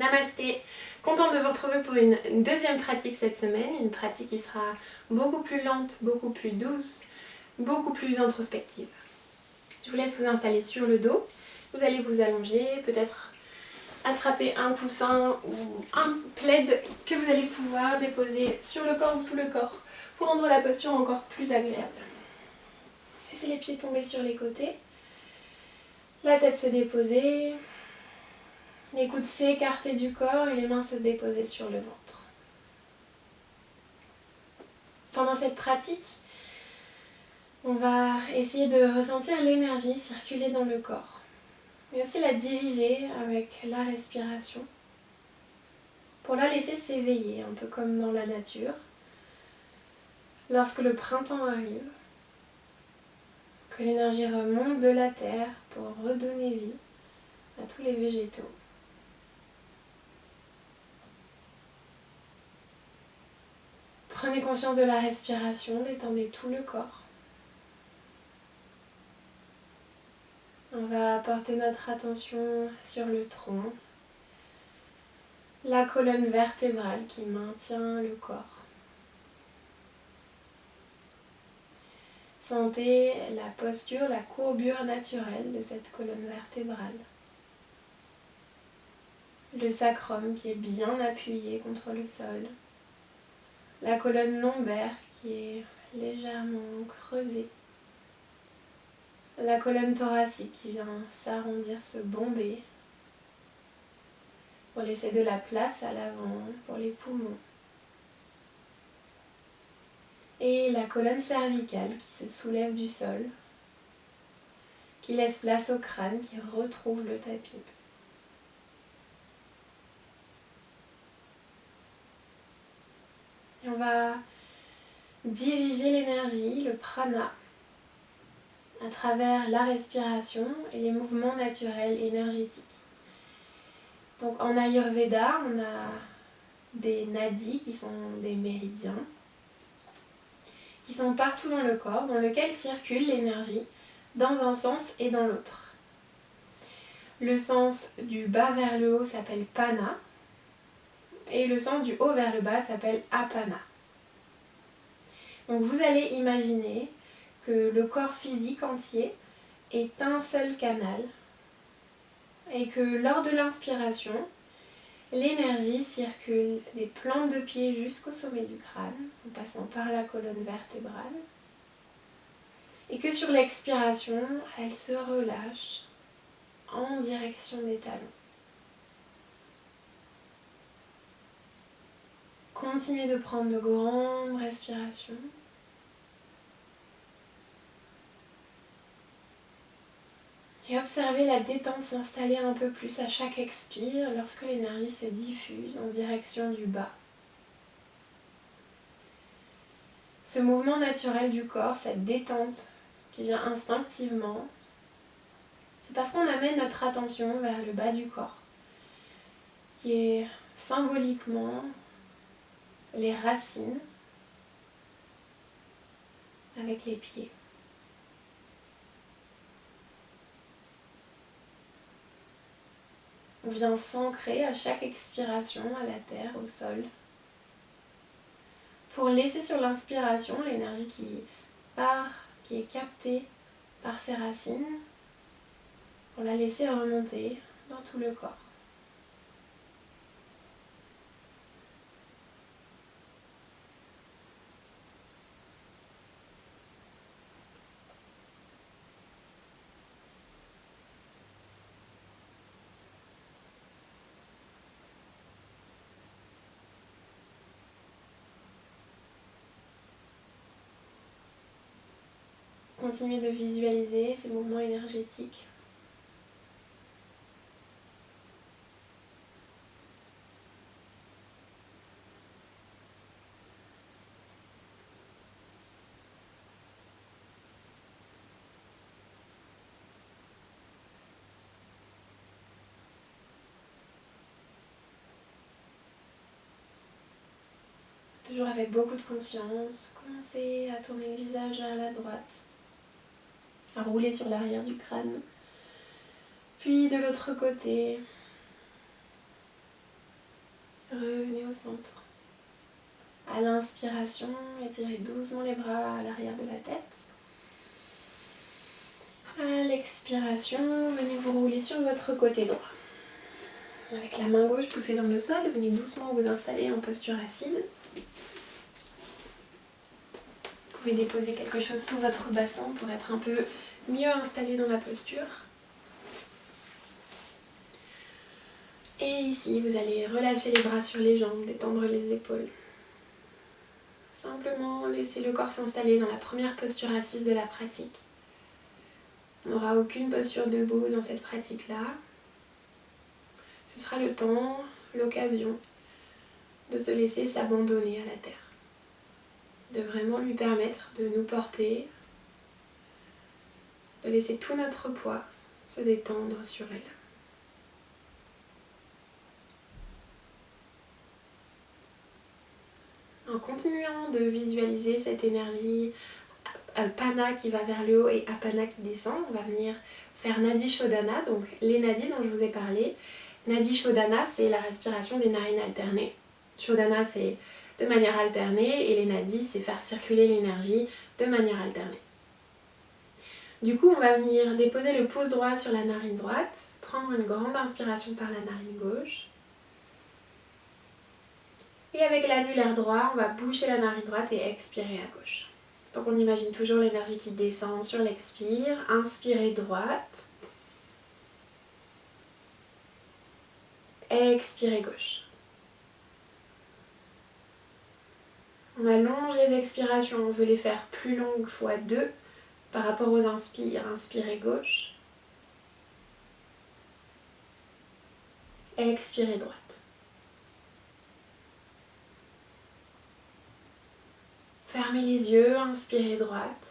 Namasté, contente de vous retrouver pour une deuxième pratique cette semaine, une pratique qui sera beaucoup plus lente, beaucoup plus douce, beaucoup plus introspective. Je vous laisse vous installer sur le dos, vous allez vous allonger, peut-être attraper un coussin ou un plaid que vous allez pouvoir déposer sur le corps ou sous le corps pour rendre la posture encore plus agréable. Laissez les pieds tomber sur les côtés, la tête se déposer. Les coudes s'écarter du corps et les mains se déposer sur le ventre. Pendant cette pratique, on va essayer de ressentir l'énergie circuler dans le corps, mais aussi la diriger avec la respiration pour la laisser s'éveiller, un peu comme dans la nature. Lorsque le printemps arrive, que l'énergie remonte de la terre pour redonner vie à tous les végétaux. Prenez conscience de la respiration, détendez tout le corps. On va porter notre attention sur le tronc, la colonne vertébrale qui maintient le corps. Sentez la posture, la courbure naturelle de cette colonne vertébrale. Le sacrum qui est bien appuyé contre le sol. La colonne lombaire qui est légèrement creusée. La colonne thoracique qui vient s'arrondir, se bomber pour laisser de la place à l'avant pour les poumons. Et la colonne cervicale qui se soulève du sol, qui laisse place au crâne, qui retrouve le tapis. Et on va diriger l'énergie, le prana, à travers la respiration et les mouvements naturels énergétiques. Donc en Ayurveda, on a des nadis qui sont des méridiens, qui sont partout dans le corps, dans lequel circule l'énergie dans un sens et dans l'autre. Le sens du bas vers le haut s'appelle pana, et le sens du haut vers le bas s'appelle apana. Donc vous allez imaginer que le corps physique entier est un seul canal et que lors de l'inspiration, l'énergie circule des plantes de pied jusqu'au sommet du crâne, en passant par la colonne vertébrale, et que sur l'expiration, elle se relâche en direction des talons. Continuez de prendre de grandes respirations. Et observez la détente s'installer un peu plus à chaque expire lorsque l'énergie se diffuse en direction du bas. Ce mouvement naturel du corps, cette détente qui vient instinctivement, c'est parce qu'on amène notre attention vers le bas du corps, qui est symboliquement les racines avec les pieds. On vient s'ancrer à chaque expiration à la terre, au sol, pour laisser sur l'inspiration l'énergie qui part, qui est captée par ses racines, pour la laisser remonter dans tout le corps. Continuez de visualiser ces mouvements énergétiques. Toujours avec beaucoup de conscience, commencez à tourner le visage vers la droite, à rouler sur l'arrière du crâne, puis de l'autre côté. au centre. À l'inspiration, étirez doucement les bras à l'arrière de la tête. À l'expiration, venez vous rouler sur votre côté droit. Avec la main gauche poussée dans le sol, venez doucement vous installer en posture assise. Vous pouvez déposer quelque chose sous votre bassin pour être un peu mieux installé dans la posture. Et ici, vous allez relâcher les bras sur les jambes, détendre les épaules. Simplement laisser le corps s'installer dans la première posture assise de la pratique. On n'aura aucune posture debout dans cette pratique-là. Ce sera le temps, l'occasion de se laisser s'abandonner à la terre. De vraiment lui permettre de nous porter, de laisser tout notre poids se détendre sur elle. En continuant de visualiser cette énergie Pana qui va vers le haut et Apana qui descend, on va venir faire Nadi Shodhana, donc les nadis dont je vous ai parlé. Nadi Shodhana, c'est la respiration des narines alternées. Shodhana, c'est de manière alternée et les nadis, c'est faire circuler l'énergie de manière alternée. Du coup, on va venir déposer le pouce droit sur la narine droite, prendre une grande inspiration par la narine gauche. Et avec l'annulaire droit, on va boucher la narine droite et expirer à gauche. Donc on imagine toujours l'énergie qui descend sur l'expire. Inspirez droite. Expirez gauche. On allonge les expirations, on veut les faire plus longues fois 2 par rapport aux inspires. Inspirez gauche. Expirez droite. Fermez les yeux, inspirez droite.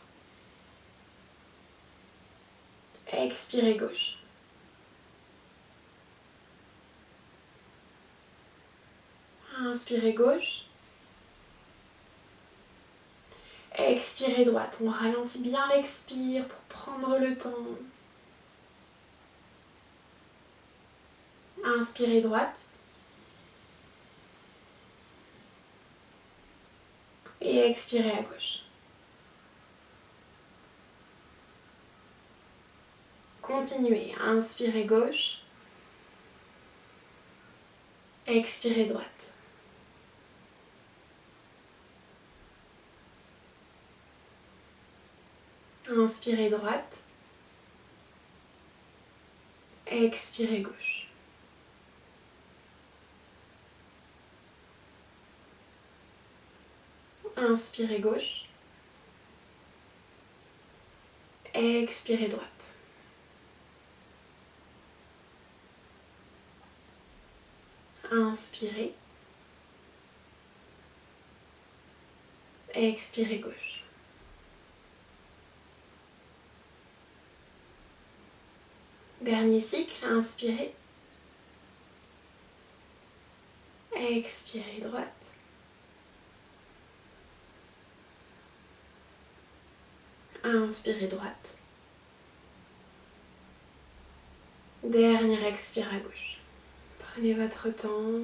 Expirez gauche. Inspirez gauche. Expirez droite. On ralentit bien l'expire pour prendre le temps. Inspirez droite. Et expirez à gauche. Continuez. Inspirez gauche. Expirez droite. Inspirez droite. Expirez gauche. Inspirez gauche. Expirez droite. Inspirez. Expirez gauche. Dernier cycle, inspirez. Expirez droite. Inspirez droite. Dernière expire à gauche. Prenez votre temps.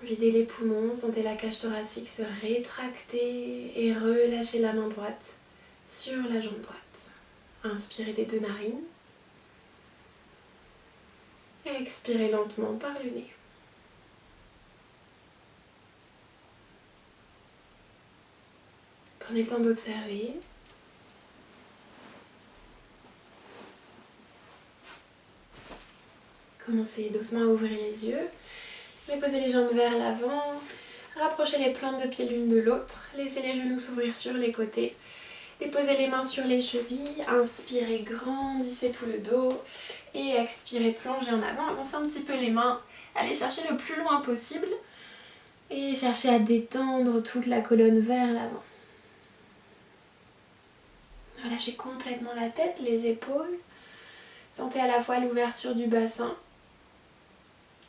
Videz les poumons, sentez la cage thoracique se rétracter et relâchez la main droite sur la jambe droite. Inspirez des 2 narines. Expirez lentement par le nez. Prenez le temps d'observer. Commencez doucement à ouvrir les yeux. Déposez les jambes vers l'avant. Rapprochez les plantes de pied l'une de l'autre. Laissez les genoux s'ouvrir sur les côtés. Déposez les mains sur les chevilles. Inspirez, grandissez tout le dos. Et expirez, plongez en avant. Avancez un petit peu les mains. Allez chercher le plus loin possible. Et cherchez à détendre toute la colonne vers l'avant. Relâchez complètement la tête, les épaules. Sentez à la fois l'ouverture du bassin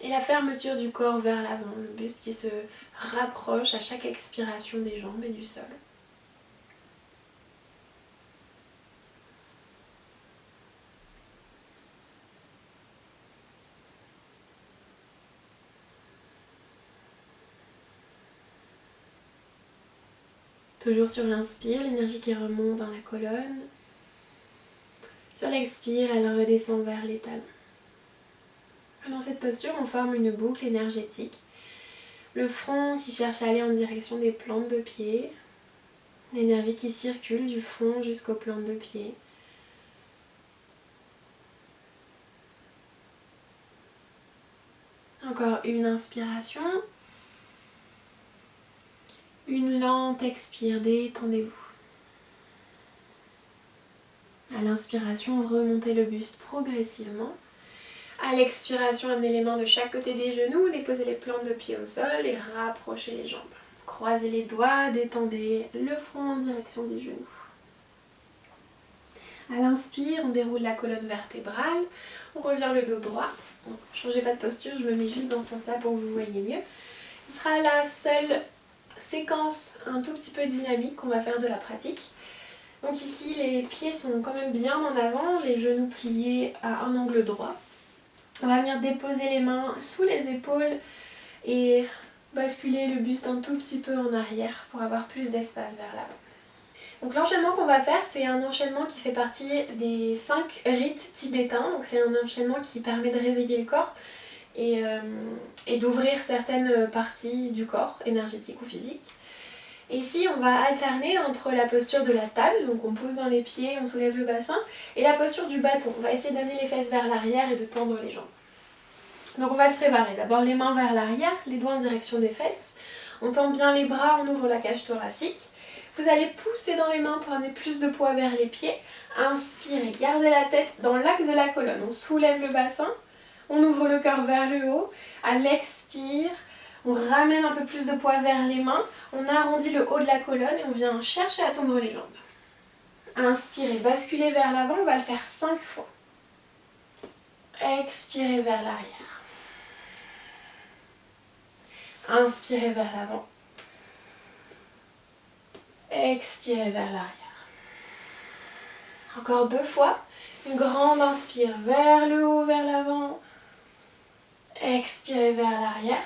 et la fermeture du corps vers l'avant, le buste qui se rapproche à chaque expiration des jambes et du sol. Toujours sur l'inspire, l'énergie qui remonte dans la colonne. Sur l'expire, elle redescend vers les talons. Dans cette posture, on forme une boucle énergétique. Le front qui cherche à aller en direction des plantes de pied. L'énergie qui circule du front jusqu'aux plantes de pied. Encore une inspiration. Une lente expire, détendez-vous. À l'inspiration, remontez le buste progressivement. À l'expiration, amenez les mains de chaque côté des genoux, déposez les plantes de pied au sol et rapprochez les jambes. Croisez les doigts, détendez le front en direction des genoux. À l'inspire, on déroule la colonne vertébrale, on revient le dos droit. Ne changez pas de posture, je me mets juste dans ce sens-là pour que vous voyez mieux. Ce sera la seule séquence un tout petit peu dynamique qu'on va faire de la pratique. Donc ici, les pieds sont quand même bien en avant, les genoux pliés à un angle droit. On va venir déposer les mains sous les épaules et basculer le buste un tout petit peu en arrière pour avoir plus d'espace vers l'avant. Donc l'enchaînement qu'on va faire, c'est un enchaînement qui fait partie des 5 rites tibétains. Donc c'est un enchaînement qui permet de réveiller le corps et d'ouvrir certaines parties du corps, énergétiques ou physiques. Et ici, on va alterner entre la posture de la table, donc on pousse dans les pieds, on soulève le bassin, et la posture du bâton. On va essayer d'amener les fesses vers l'arrière et de tendre les jambes. Donc on va se préparer. D'abord les mains vers l'arrière, les doigts en direction des fesses. On tend bien les bras, on ouvre la cage thoracique. Vous allez pousser dans les mains pour amener plus de poids vers les pieds. Inspirez, gardez la tête dans l'axe de la colonne. On soulève le bassin, on ouvre le cœur vers le haut. À l'expire, on ramène un peu plus de poids vers les mains. On arrondit le haut de la colonne et on vient chercher à tendre les jambes. Inspirez, basculez vers l'avant, on va le faire 5 fois. Expirez vers l'arrière. Inspirez vers l'avant. Expirez vers l'arrière. Encore 2 fois. Une grande inspire vers le haut, vers l'avant. Expirez vers l'arrière.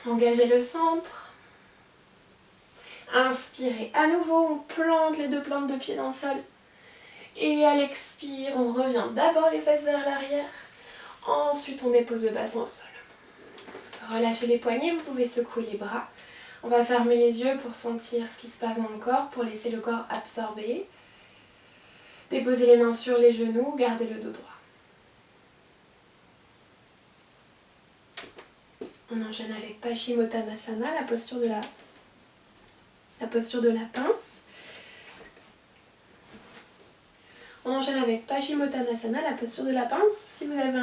Engagez le centre. Inspirez à nouveau. On plante les 2 plantes de pied dans le sol. Et à l'expire, on revient d'abord les fesses vers l'arrière. Ensuite, on dépose le bassin au sol. Relâchez les poignets, vous pouvez secouer les bras. On va fermer les yeux pour sentir ce qui se passe dans le corps, pour laisser le corps absorber. Déposez les mains sur les genoux, gardez le dos droit. On enchaîne avec Paschimottanasana, la posture de la pince. On enchaîne avec Paschimottanasana, la posture de la pince. Si vous avez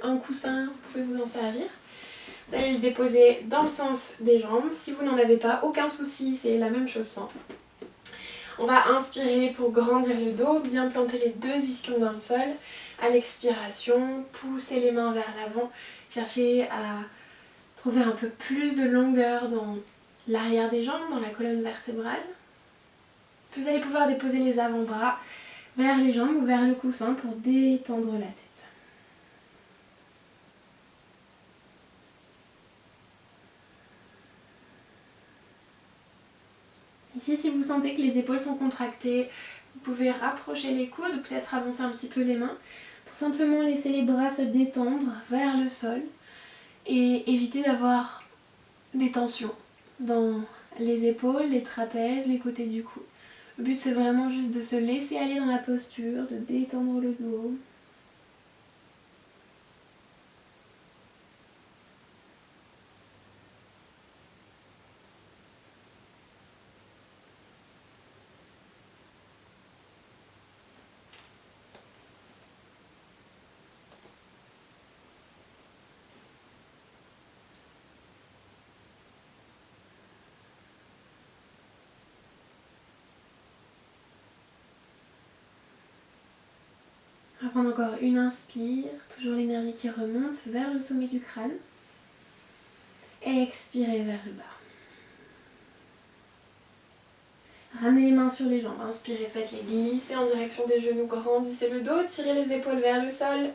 un coussin, vous pouvez vous en servir. Vous allez le déposer dans le sens des jambes. Si vous n'en avez pas, aucun souci, c'est la même chose sans. On va inspirer pour grandir le dos, bien planter les 2 ischions dans le sol. À l'expiration, poussez les mains vers l'avant. Cherchez à trouver un peu plus de longueur dans l'arrière des jambes, dans la colonne vertébrale. Vous allez pouvoir déposer les avant-bras vers les jambes ou vers le coussin pour détendre la tête. Ici, si vous sentez que les épaules sont contractées, vous pouvez rapprocher les coudes, peut-être avancer un petit peu les mains, pour simplement laisser les bras se détendre vers le sol et éviter d'avoir des tensions dans les épaules, les trapèzes, les côtés du cou. Le but, c'est vraiment juste de se laisser aller dans la posture, de détendre le dos. On va prendre encore une inspire, toujours l'énergie qui remonte vers le sommet du crâne. Et expirez vers le bas. Ramenez les mains sur les jambes, inspirez, faites-les glisser en direction des genoux, grandissez le dos, tirez les épaules vers le sol.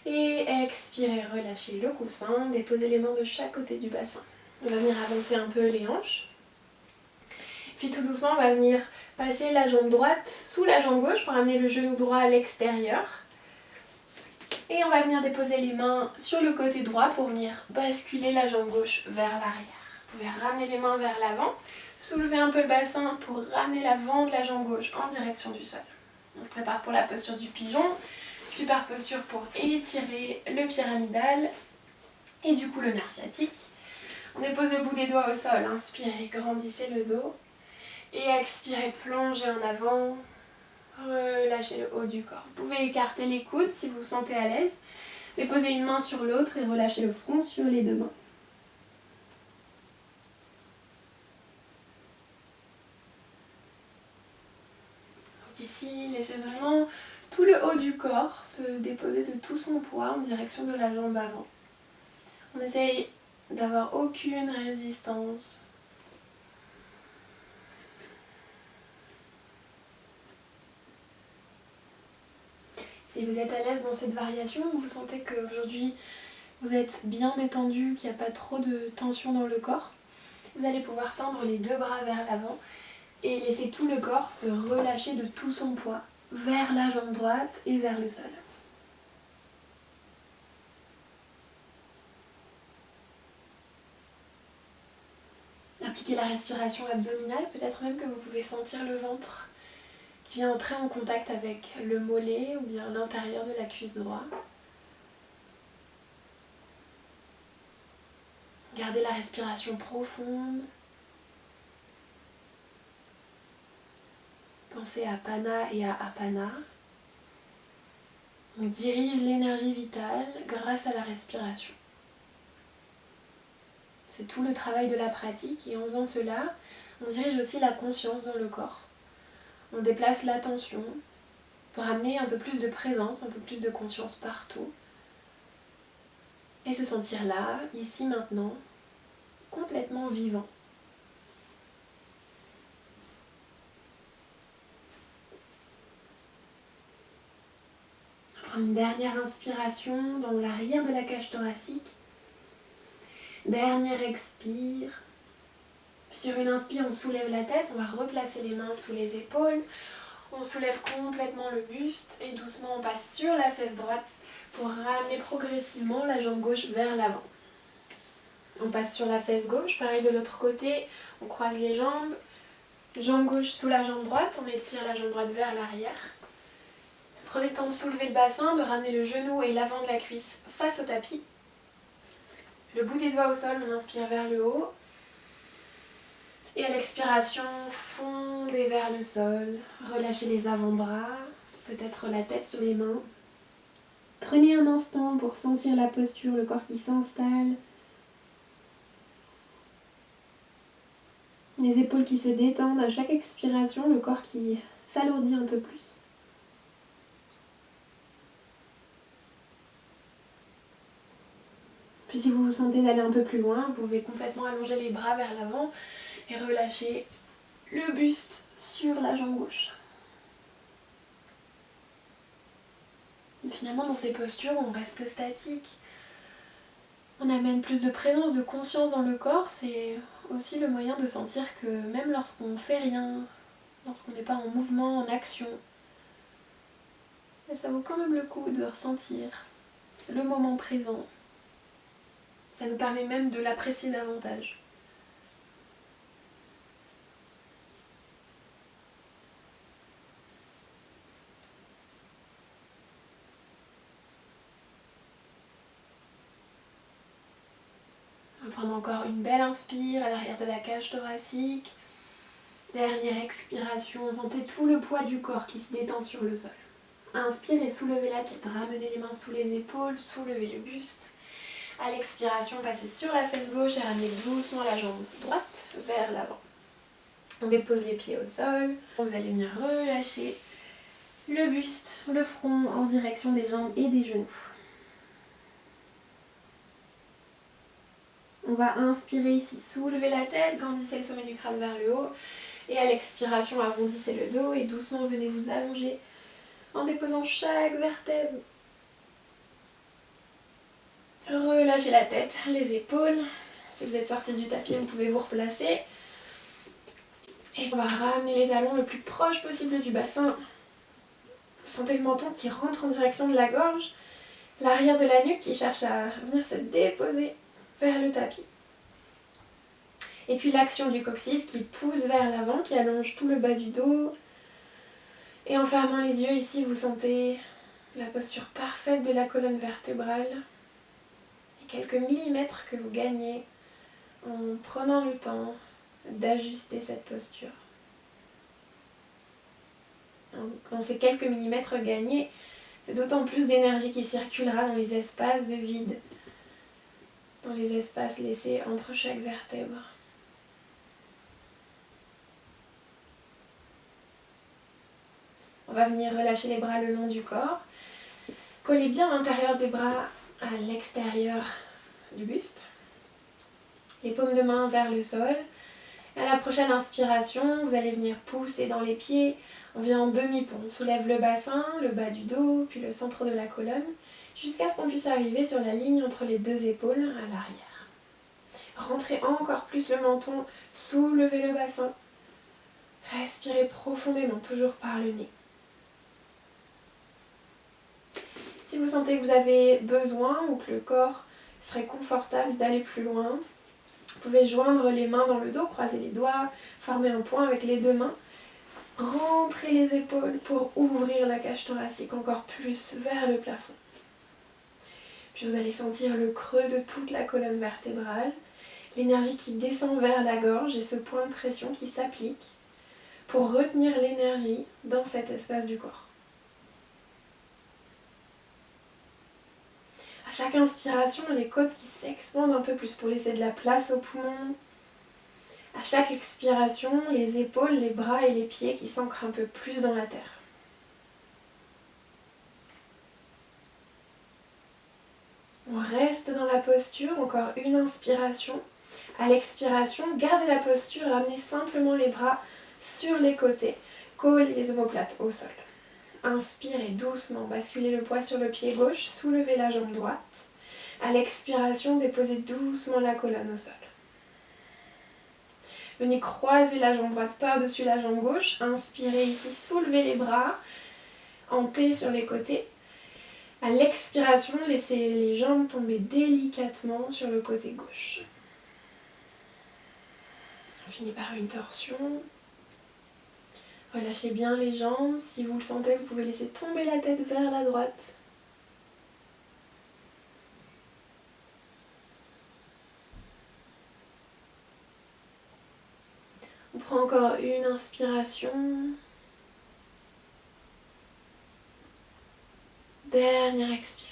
Et expirez, relâchez le coussin, déposez les mains de chaque côté du bassin. On va venir avancer un peu les hanches. Puis tout doucement, on va venir passer la jambe droite sous la jambe gauche pour amener le genou droit à l'extérieur. Et on va venir déposer les mains sur le côté droit pour venir basculer la jambe gauche vers l'arrière. Vous pouvez ramener les mains vers l'avant, soulever un peu le bassin pour ramener l'avant de la jambe gauche en direction du sol. On se prépare pour la posture du pigeon. Super posture pour étirer le pyramidal et du coup le nerf sciatique. On dépose le bout des doigts au sol, inspirez, grandissez le dos. Et expirez, plongez en avant, relâchez le haut du corps. Vous pouvez écarter les coudes si vous vous sentez à l'aise. Déposez une main sur l'autre et relâchez le front sur les deux mains. Donc ici, laissez vraiment tout le haut du corps se déposer de tout son poids en direction de la jambe avant. On essaye d'avoir aucune résistance. Si vous êtes à l'aise dans cette variation, vous sentez qu'aujourd'hui vous êtes bien détendu, qu'il n'y a pas trop de tension dans le corps, vous allez pouvoir tendre les deux bras vers l'avant et laisser tout le corps se relâcher de tout son poids vers la jambe droite et vers le sol. Appliquez la respiration abdominale, peut-être même que vous pouvez sentir le ventre qui vient entrer en contact avec le mollet ou bien l'intérieur de la cuisse droite. Gardez la respiration profonde. Pensez à Pana et à Apana. On dirige l'énergie vitale grâce à la respiration. C'est tout le travail de la pratique et en faisant cela, on dirige aussi la conscience dans le corps. On déplace l'attention pour amener un peu plus de présence, un peu plus de conscience partout. Et se sentir là, ici, maintenant, complètement vivant. On prend une dernière inspiration dans l'arrière de la cage thoracique. Dernière expire. Puis sur une inspire, on soulève la tête, on va replacer les mains sous les épaules. On soulève complètement le buste et doucement on passe sur la fesse droite pour ramener progressivement la jambe gauche vers l'avant. On passe sur la fesse gauche, pareil de l'autre côté, on croise les jambes. Jambe gauche sous la jambe droite, on étire la jambe droite vers l'arrière. Prenez le temps de soulever le bassin, de ramener le genou et l'avant de la cuisse face au tapis. Le bout des doigts au sol, on inspire vers le haut. Et à l'expiration, fondez vers le sol. Relâchez les avant-bras, peut-être la tête sur les mains. Prenez un instant pour sentir la posture, le corps qui s'installe. Les épaules qui se détendent à chaque expiration, le corps qui s'alourdit un peu plus. Puis si vous vous sentez d'aller un peu plus loin, vous pouvez complètement allonger les bras vers l'avant et relâcher le buste sur la jambe gauche. Et finalement, dans ces postures, on reste statique. On amène plus de présence, de conscience dans le corps. C'est aussi le moyen de sentir que même lorsqu'on ne fait rien, lorsqu'on n'est pas en mouvement, en action, ça vaut quand même le coup de ressentir le moment présent. Ça nous permet même de l'apprécier davantage. On va prendre encore une belle inspire à l'arrière de la cage thoracique. Dernière expiration, sentez tout le poids du corps qui se détend sur le sol. Inspire et soulevez la tête, ramenez les mains sous les épaules, soulevez le buste. À l'expiration, passez sur la fesse gauche et ramenez doucement la jambe droite vers l'avant. On dépose les pieds au sol. Vous allez venir relâcher le buste, le front en direction des jambes et des genoux. On va inspirer ici, soulever la tête, grandissez le sommet du crâne vers le haut. Et à l'expiration, arrondissez le dos et doucement venez vous allonger en déposant chaque vertèbre. Relâchez la tête, les épaules. Si vous êtes sorti du tapis, vous pouvez vous replacer. Et on va ramener les talons le plus proche possible du bassin. Sentez le menton qui rentre en direction de la gorge, l'arrière de la nuque qui cherche à venir se déposer vers le tapis. Et puis l'action du coccyx qui pousse vers l'avant, qui allonge tout le bas du dos. Et en fermant les yeux, ici, vous sentez la posture parfaite de la colonne vertébrale. Et quelques millimètres que vous gagnez en prenant le temps d'ajuster cette posture. Dans ces quelques millimètres gagnés, c'est d'autant plus d'énergie qui circulera dans les espaces de vide, dans les espaces laissés entre chaque vertèbre. On va venir relâcher les bras le long du corps. Collez bien l'intérieur des bras à l'extérieur du buste. Les paumes de main vers le sol. Et à la prochaine inspiration, vous allez venir pousser dans les pieds. On vient en demi-pont. On soulève le bassin, le bas du dos, puis le centre de la colonne, jusqu'à ce qu'on puisse arriver sur la ligne entre les deux épaules à l'arrière. Rentrez encore plus le menton, soulevez le bassin. Respirez profondément, toujours par le nez. Si vous sentez que vous avez besoin ou que le corps serait confortable d'aller plus loin, vous pouvez joindre les mains dans le dos, croiser les doigts, former un point avec les deux mains. Rentrez les épaules pour ouvrir la cage thoracique encore plus vers le plafond. Puis vous allez sentir le creux de toute la colonne vertébrale, l'énergie qui descend vers la gorge et ce point de pression qui s'applique pour retenir l'énergie dans cet espace du corps. À chaque inspiration, les côtes qui s'expandent un peu plus pour laisser de la place aux poumons. À chaque expiration, les épaules, les bras et les pieds qui s'ancrent un peu plus dans la terre. On reste dans la posture, encore une inspiration. À l'expiration, gardez la posture et ramenez simplement les bras sur les côtés. Collez les omoplates au sol. Inspirez doucement, basculez le poids sur le pied gauche, soulevez la jambe droite. À l'expiration, déposez doucement la colonne au sol. Venez croiser la jambe droite par-dessus la jambe gauche. Inspirez ici, soulevez les bras en T sur les côtés. À l'expiration, laissez les jambes tomber délicatement sur le côté gauche. On finit par une torsion. Relâchez bien les jambes. Si vous le sentez, vous pouvez laisser tomber la tête vers la droite. On prend encore une inspiration. Dernière expire.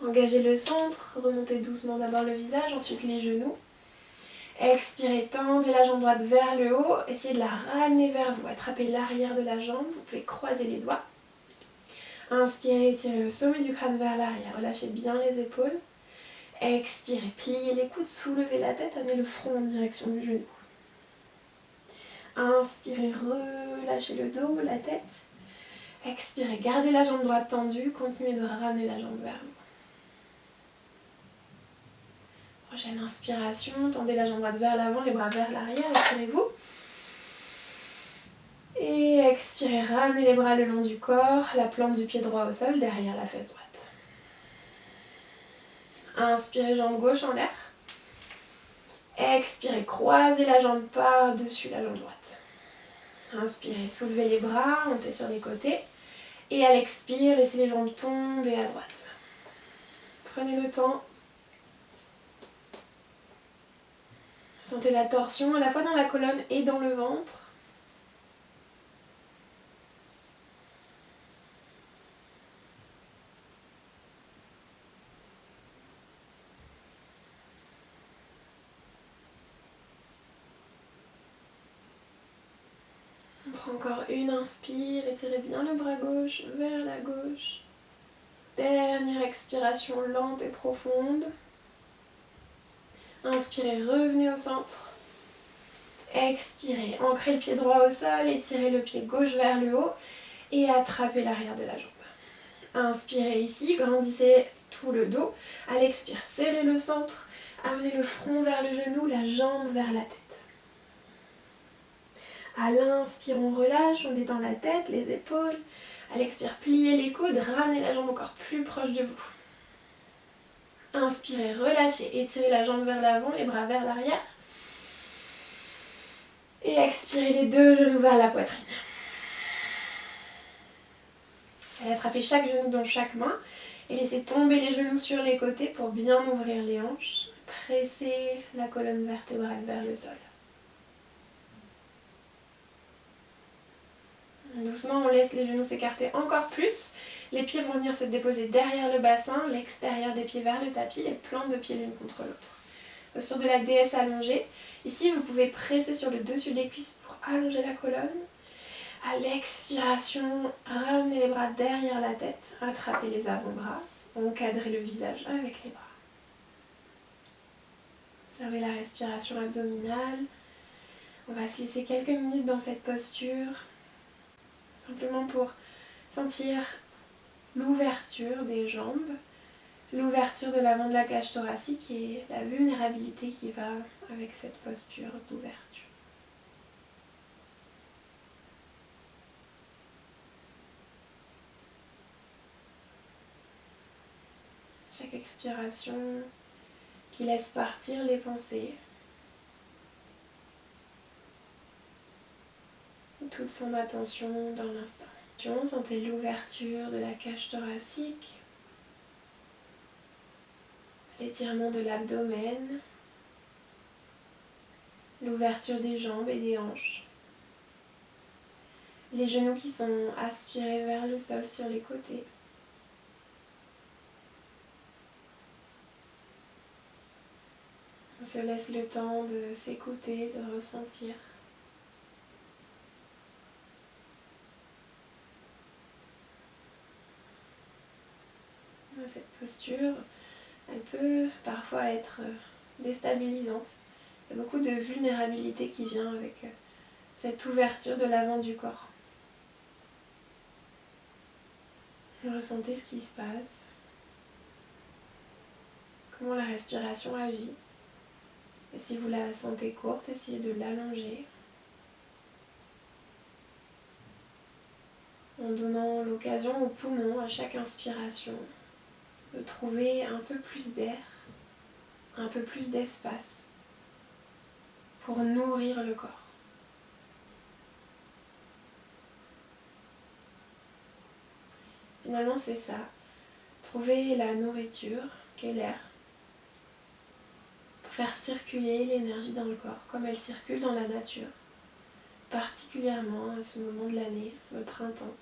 Engagez le centre, remontez doucement d'abord le visage, ensuite les genoux. Expirez, tendez la jambe droite vers le haut, essayez de la ramener vers vous. Attrapez l'arrière de la jambe, vous pouvez croiser les doigts. Inspirez, étirez le sommet du crâne vers l'arrière, relâchez bien les épaules. Expirez, pliez les coudes, soulevez la tête, amenez le front en direction du genou. Inspirez, relâchez le dos, la tête. Expirez, gardez la jambe droite tendue, continuez de ramener la jambe vers vous. Prochaine inspiration, tendez la jambe droite vers l'avant, les bras vers l'arrière, étirez-vous. Et expirez, ramenez les bras le long du corps, la plante du pied droit au sol, derrière la fesse droite. Inspirez, jambe gauche en l'air. Expirez, croisez la jambe par-dessus la jambe droite. Inspirez, soulevez les bras, montez sur les côtés. Et à l'expire, laissez les jambes tomber à droite. Prenez le temps. Sentez la torsion à la fois dans la colonne et dans le ventre. On prend encore une inspire, étirez bien le bras gauche vers la gauche. Dernière expiration lente et profonde. Inspirez, revenez au centre. Expirez, ancrez le pied droit au sol, étirez le pied gauche vers le haut et attrapez l'arrière de la jambe. Inspirez ici, grandissez tout le dos. À l'expire, serrez le centre, amenez le front vers le genou, la jambe vers la tête. À l'inspire, on relâche, on détend la tête, les épaules. À l'expire, pliez les coudes, ramenez la jambe encore plus proche de vous. Inspirez, relâchez, étirez la jambe vers l'avant, les bras vers l'arrière. Et expirez les deux genoux vers la poitrine. Allez attraper chaque genou dans chaque main et laissez tomber les genoux sur les côtés pour bien ouvrir les hanches. Pressez la colonne vertébrale vers le sol. Doucement, on laisse les genoux s'écarter encore plus. Les pieds vont venir se déposer derrière le bassin, l'extérieur des pieds vers le tapis, les plantes de pieds l'une contre l'autre. Posture de la déesse allongée. Ici, vous pouvez presser sur le dessus des cuisses pour allonger la colonne. À l'expiration, ramenez les bras derrière la tête, attrapez les avant-bras, encadrez le visage avec les bras. Observez la respiration abdominale. On va se laisser quelques minutes dans cette posture, simplement pour sentir l'ouverture des jambes, l'ouverture de l'avant de la cage thoracique et la vulnérabilité qui va avec cette posture d'ouverture. Chaque expiration qui laisse partir les pensées, toute son attention dans l'instant. Sentez l'ouverture de la cage thoracique, l'étirement de l'abdomen, l'ouverture des jambes et des hanches, les genoux qui sont aspirés vers le sol sur les côtés. On se laisse le temps de s'écouter, de ressentir. Cette posture, elle peut parfois être déstabilisante. Il y a beaucoup de vulnérabilité qui vient avec cette ouverture de l'avant du corps. Ressentez ce qui se passe, comment la respiration agit. Et si vous la sentez courte, essayez de l'allonger en donnant l'occasion aux poumons à chaque inspiration de trouver un peu plus d'air, un peu plus d'espace pour nourrir le corps. Finalement, c'est ça. Trouver la nourriture, qu'est l'air, pour faire circuler l'énergie dans le corps, comme elle circule dans la nature, particulièrement à ce moment de l'année, le printemps.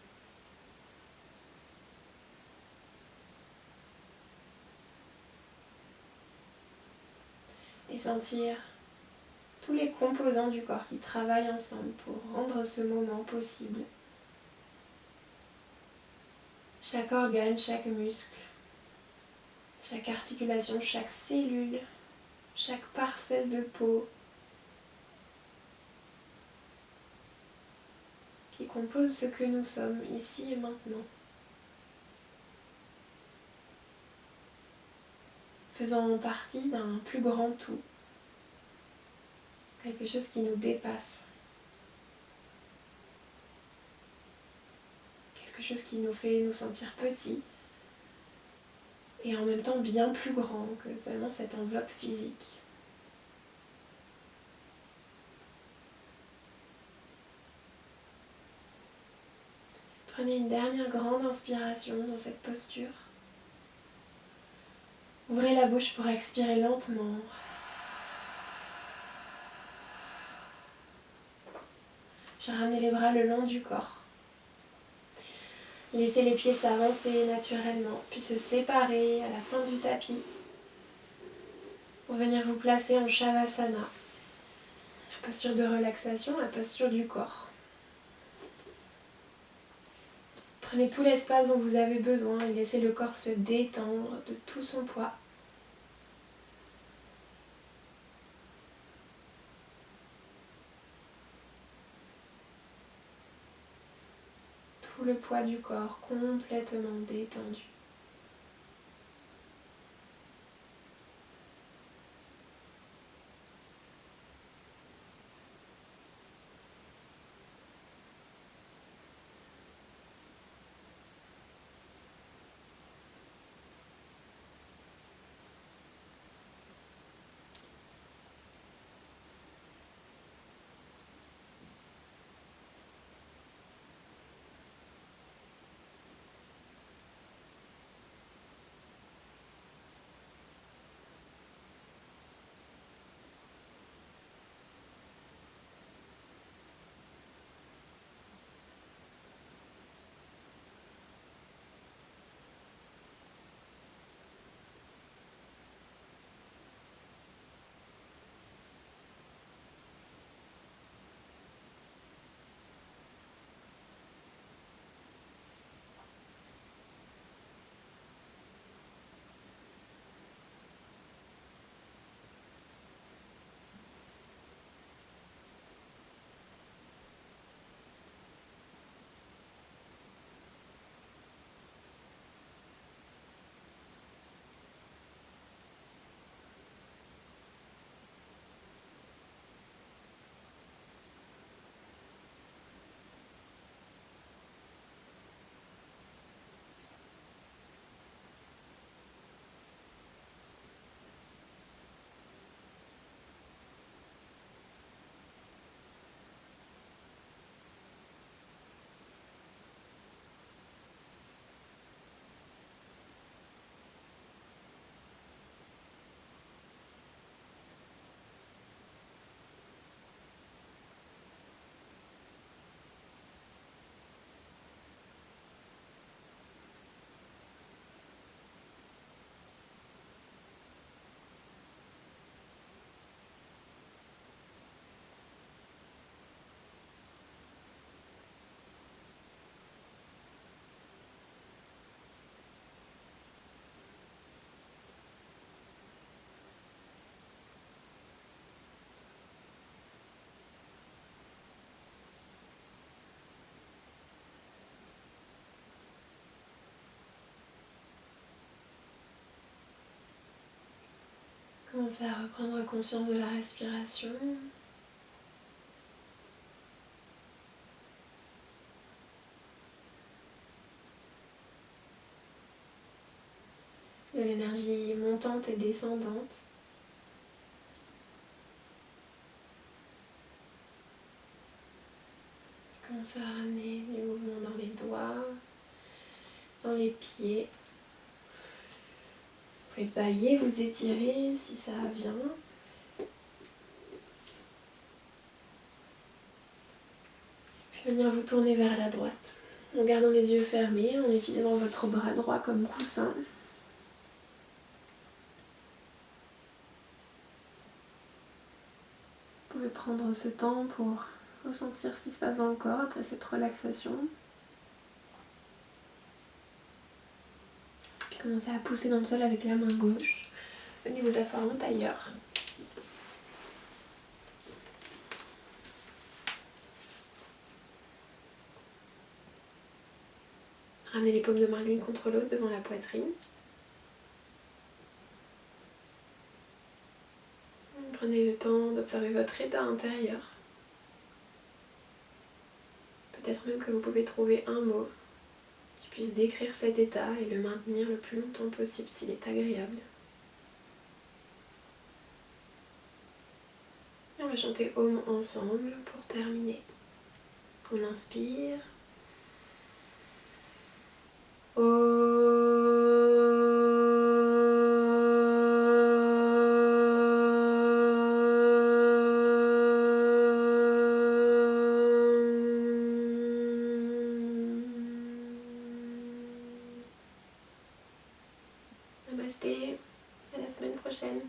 Et sentir tous les composants du corps qui travaillent ensemble pour rendre ce moment possible. Chaque organe, chaque muscle, chaque articulation, chaque cellule, chaque parcelle de peau qui compose ce que nous sommes ici et maintenant. Faisant partie d'un plus grand tout, quelque chose qui nous dépasse, quelque chose qui nous fait nous sentir petits et en même temps bien plus grand que seulement cette enveloppe physique. Prenez une dernière grande inspiration dans cette posture. Ouvrez la bouche pour expirer lentement. Puis ramenez les bras le long du corps. Laissez les pieds s'avancer naturellement, puis se séparer à la fin du tapis pour venir vous placer en Shavasana, la posture de relaxation, la posture du corps. Prenez tout l'espace dont vous avez besoin et laissez le corps se détendre de tout son poids. Tout le poids du corps complètement détendu. Commencez à reprendre conscience de la respiration. De l'énergie montante et descendante. Commencez à ramener du mouvement dans les doigts, dans les pieds. Vous pouvez bailler, vous étirer si ça vient. Puis venir vous tourner vers la droite, en gardant les yeux fermés, en utilisant votre bras droit comme coussin. Vous pouvez prendre ce temps pour ressentir ce qui se passe dans le corps après cette relaxation. Puis commencez à pousser dans le sol avec la main gauche. Venez vous asseoir en tailleur. Ramenez les paumes de main l'une contre l'autre devant la poitrine. Prenez le temps d'observer votre état intérieur. Peut-être même que vous pouvez trouver un mot qui puisse décrire cet état et le maintenir le plus longtemps possible s'il est agréable. Et on va chanter Om ensemble pour terminer. On inspire. Namasté, à la semaine prochaine.